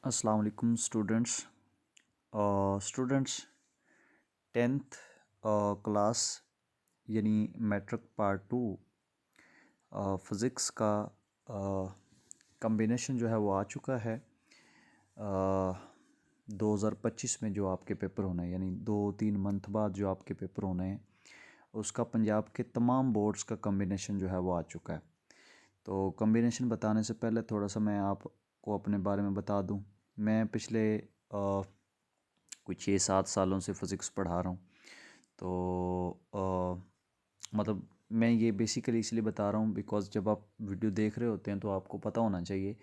अस्सलाम वालेकुम students 10th class यानी मैट्रिक पार्ट 2 फ़िज़िक्स का कम्बिनेशन जो है वो आ चुका है। 2025 में जो आपके पेपर होने हैं यानी 2-3 मंथ बाद जो आपके पेपर होने हैं उसका पंजाब के तमाम बोर्ड्स का कम्बिनेशन जो है वो आ चुका है। तो कम्बिनेशन बताने से पहले थोड़ा सा मैं आपको अपने बारे में बता दूं। मैं पिछले कुछ 6-7 सालों से फ़िज़िक्स पढ़ा रहा हूँ। तो मतलब मैं ये बेसिकली इसलिए बता रहा हूँ बिकॉज़ जब आप वीडियो देख रहे होते हैं तो आपको पता होना चाहिए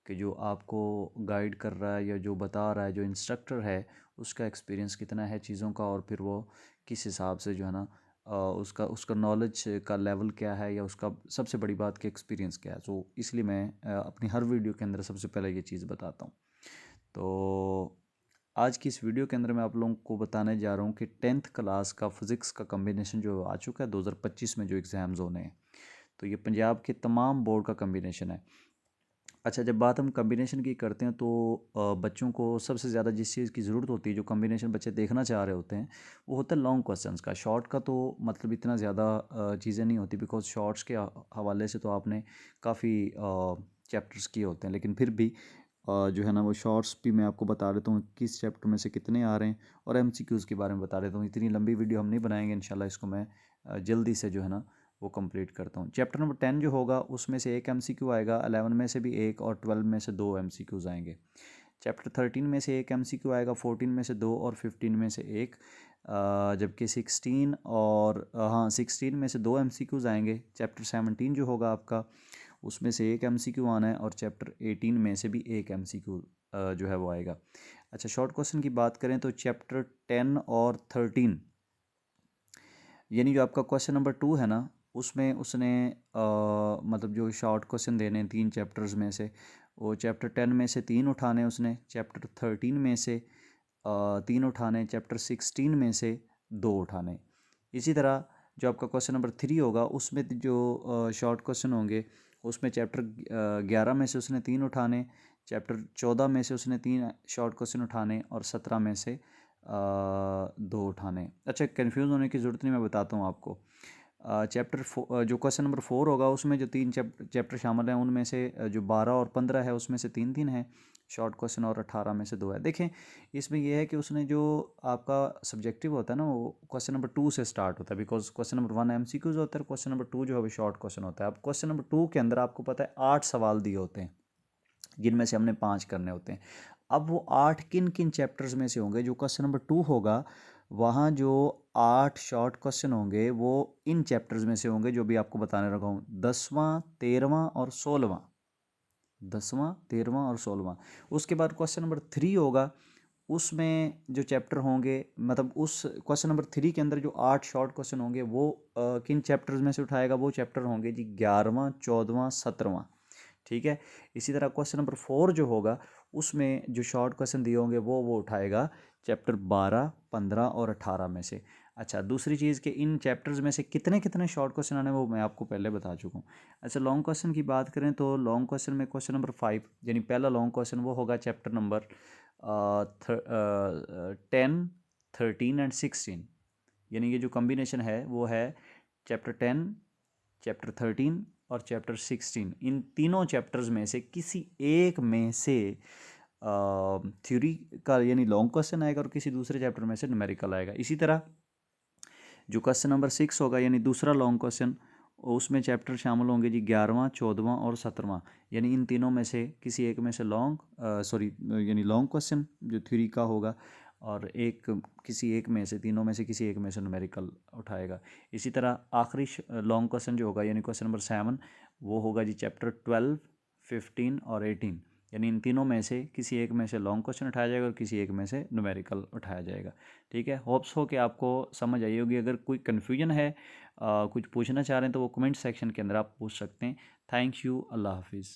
कि जो आपको गाइड कर रहा है या जो बता रहा है, जो इंस्ट्रक्टर है, उसका एक्सपीरियंस कितना है चीज़ों का और फिर वो किस हिसाब से जो है ना उसका नॉलेज का लेवल क्या है या उसका सबसे बड़ी बात कि एक्सपीरियंस क्या है। तो इसलिए मैं अपनी हर वीडियो के अंदर सबसे पहले ये चीज़ बताता हूँ। तो आज की इस वीडियो के अंदर मैं आप लोगों को बताने जा रहा हूँ कि 10th क्लास का फ़िज़िक्स का कम्बिनेशन जो आ चुका है 2025 में जो एग्ज़ाम्स होने हैं। तो ये पंजाब के तमाम बोर्ड का कम्बिनेशन है। अच्छा, जब बात हम कम्बिनेशन की करते हैं तो बच्चों को सबसे ज़्यादा जिस चीज़ की ज़रूरत होती है, जो कम्बिनेशन बच्चे देखना चाह रहे होते हैं, वो होता है लॉन्ग क्वेश्चंस का। शॉर्ट का तो मतलब इतना ज़्यादा चीज़ें नहीं होती बिकॉज़ शॉर्ट्स के हवाले से तो आपने काफ़ी चैप्टर्स किए होते हैं। लेकिन फिर भी जो है ना वो शॉर्ट्स भी मैं आपको बता देता हूँ किस चैप्टर में से कितने आ रहे हैं और एमसीक्यूज़ के बारे में बता देता हूँ। इतनी लंबी वीडियो हम नहीं बनाएंगे इंशाल्लाह, इसको मैं जल्दी से जो है ना वो कंप्लीट करता हूँ। चैप्टर नंबर 10 जो होगा उसमें से एक एमसीक्यू आएगा, 11 में से भी एक और 12 में से 2 एमसीक्यूज़ आएंगे। चैप्टर 13 में से एक एमसीक्यू आएगा, 14 में से 2 और 15 में से एक। जबकि 16 और 16 में से 2 एमसीक्यूज़ आएंगे। चैप्टर 17 जो होगा आपका उसमें से एक एमसीक्यू आना है और चैप्टर 18 में से भी एक एमसीक्यू जो है वो आएगा। अच्छा, शॉर्ट क्वेश्चन की बात करें तो चैप्टर 10 और 13 यानी जो आपका क्वेश्चन नंबर 2 है ना उसमें उसने मतलब जो शॉर्ट क्वेश्चन देने हैं 3 चैप्टर्स में से, वो चैप्टर 10 में से 3 उठाने उसने, चैप्टर 13 में से 3 उठाने, चैप्टर 16 में से 2 उठाने। इसी तरह जो आपका क्वेश्चन नंबर 3 होगा उसमें जो शॉर्ट क्वेश्चन होंगे उसमें चैप्टर 11 में से उसने 3 उठाने, चैप्टर 14 में से उसने 3 शॉर्ट क्वेश्चन उठाने और 17 में से 2 उठाने। अच्छा, कन्फ्यूज़ होने की ज़रूरत नहीं, मैं बताता हूँ आपको। जो क्वेश्चन नंबर 4 होगा उसमें जो 3 चैप्टर शामिल हैं उनमें से जो 12 और 15 है उसमें से 3-3 है शॉर्ट क्वेश्चन और 18 में से 2 है। देखें, इसमें यह है कि उसने जो आपका सब्जेक्टिव होता है ना वो क्वेश्चन नंबर 2 से स्टार्ट होता है बिकॉज क्वेश्चन नंबर 1 एमसीक्यूज होता है, क्वेश्चन नंबर 2 जो है वो शॉर्ट क्वेश्चन होता है। अब क्वेश्चन नंबर 2 के अंदर आपको पता है 8 सवाल दिए होते हैं जिनमें से हमने 5 करने होते हैं। अब वो 8 किन किन चैप्टर्स में से होंगे, जो क्वेश्चन नंबर 2 होगा वहाँ जो 8 शॉर्ट क्वेश्चन होंगे वो इन चैप्टर्स में से होंगे जो भी आपको बताने रखा हूँ, 10वां 13वां और 16वां। 10वां 13वां और 16वां। उसके बाद क्वेश्चन नंबर 3 होगा, उसमें जो चैप्टर होंगे मतलब उस क्वेश्चन नंबर 3 के अंदर जो 8 शॉर्ट क्वेश्चन होंगे वो किन चैप्टर्स में से उठाएगा, वो चैप्टर होंगे जी 11वां 14वां 17वां। ठीक है। इसी तरह क्वेश्चन नंबर 4 जो होगा उसमें जो शॉर्ट क्वेश्चन दिए होंगे वो उठाएगा चैप्टर 12 15 और 18 में से। अच्छा, दूसरी चीज़ कि इन चैप्टर्स में से कितने कितने शॉर्ट क्वेश्चन आने वो मैं आपको पहले बता चुका हूँ। अच्छा, लॉन्ग क्वेश्चन की बात करें तो लॉन्ग क्वेश्चन में क्वेश्चन नंबर 5 यानी पहला लॉन्ग क्वेश्चन वो होगा चैप्टर नंबर 10 13 एंड 16। यानी ये जो कम्बिनेशन है वो है चैप्टर 10 चैप्टर 13 और चैप्टर 16। इन तीनों चैप्टर्स में से किसी एक में से थ्योरी का यानी लॉन्ग क्वेश्चन आएगा और किसी दूसरे चैप्टर में से न्यूमेरिकल आएगा। इसी तरह जो क्वेश्चन नंबर 6 होगा यानी दूसरा लॉन्ग क्वेश्चन, उसमें चैप्टर शामिल होंगे जी 11वां 14वां और 17वां। यानी इन तीनों में से किसी एक में से यानी लॉन्ग क्वेश्चन जो थ्योरी का होगा और किसी एक में से तीनों में से किसी एक में से न्यूमेरिकल उठाएगा। इसी तरह आखिरी लॉन्ग क्वेश्चन जो होगा यानी क्वेश्चन नंबर 7 वो होगा जी चैप्टर 12 15 और 18। यानी इन तीनों में से किसी एक में से लॉन्ग क्वेश्चन उठाया जाएगा और किसी एक में से न्यूमेरिकल उठाया जाएगा। ठीक है, होप्स हो कि आपको समझ आई होगी। अगर कोई कन्फ्यूजन है, कुछ पूछना चाह रहे हैं तो वो कमेंट सेक्शन के अंदर आप पूछ सकते हैं। थैंक यू, अल्लाह हाफिज़।